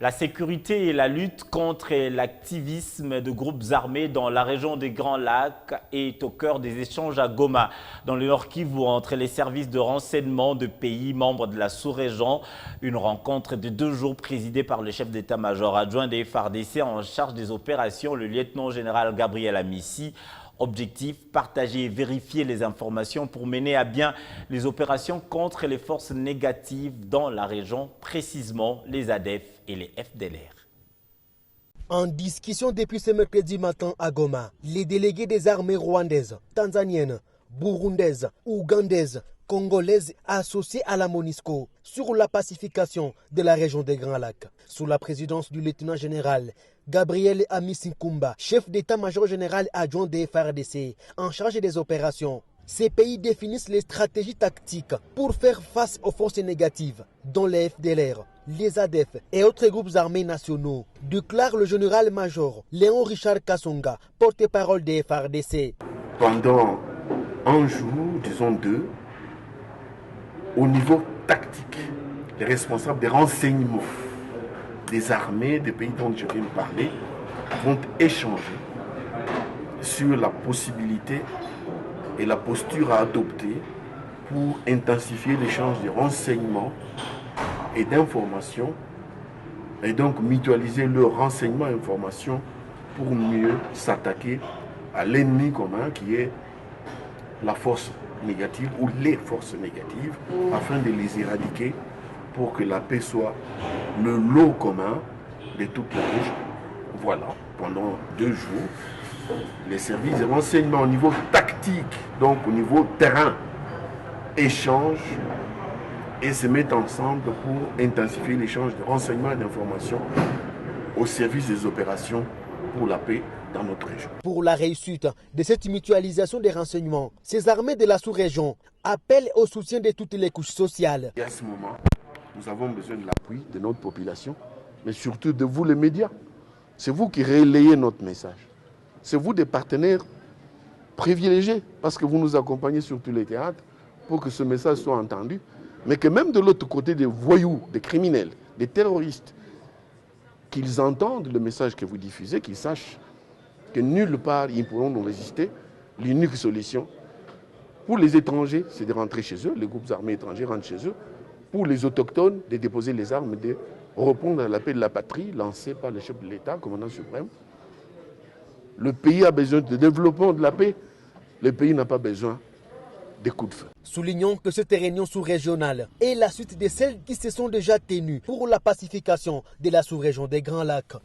La sécurité et la lutte contre l'activisme de groupes armés dans la région des Grands Lacs est au cœur des échanges à Goma, dans le Nord Kivu, entre les services de renseignement de pays membres de la sous-région. Une rencontre de 2 jours présidée par le chef d'état-major adjoint des FARDC en charge des opérations, le lieutenant-général Gabriel Amissi. Objectif, partager et vérifier les informations pour mener à bien les opérations contre les forces négatives dans la région, précisément les ADF et les FDLR. En discussion depuis ce mercredi matin à Goma, les délégués des armées rwandaises, tanzaniennes, burundaises, ougandaises, congolaises associées à la MONUSCO sur la pacification de la région des Grands Lacs. Sous la présidence du lieutenant-général Gabriel Amissi Nkumba, chef d'état-major général adjoint des FARDC en charge des opérations. Ces pays définissent les stratégies tactiques pour faire face aux forces négatives, dont les FDLR, les ADF et autres groupes armés nationaux, déclare le général-major Léon Richard Kasonga, porte-parole des FARDC. Pendant un jour, disons 2, au niveau tactique, les responsables des renseignements des armées des pays dont je viens de parler vont échanger sur la possibilité et la posture à adopter pour intensifier l'échange de renseignements et d'informations et donc mutualiser leurs renseignements et informations pour mieux s'attaquer à l'ennemi commun qui est la force négative ou les forces négatives afin de les éradiquer pour que la paix soit le lot commun de toute la région. Voilà, pendant 2 jours, les services de renseignement au niveau tactique, donc au niveau terrain, échangent et se mettent ensemble pour intensifier l'échange de renseignements et d'informations au service des opérations pour la paix dans notre région. Pour la réussite de cette mutualisation des renseignements, ces armées de la sous-région appellent au soutien de toutes les couches sociales. Et à ce moment, nous avons besoin de l'appui de notre population, mais surtout de vous les médias. C'est vous qui relayez notre message. C'est vous des partenaires privilégiés parce que vous nous accompagnez sur tous les théâtres pour que ce message soit entendu. Mais que même de l'autre côté, des voyous, des criminels, des terroristes, qu'ils entendent le message que vous diffusez, qu'ils sachent que nulle part ils pourront nous résister. L'unique solution pour les étrangers, c'est de rentrer chez eux. Les groupes armés étrangers rentrent chez eux. Pour les autochtones, de déposer les armes, de répondre à l'appel de la patrie lancé par le chef de l'État, commandant suprême. Le pays a besoin de développement de la paix. Le pays n'a pas besoin des coups de feu. Soulignons que cette réunion sous-régionale est la suite de celles qui se sont déjà tenues pour la pacification de la sous-région des Grands Lacs.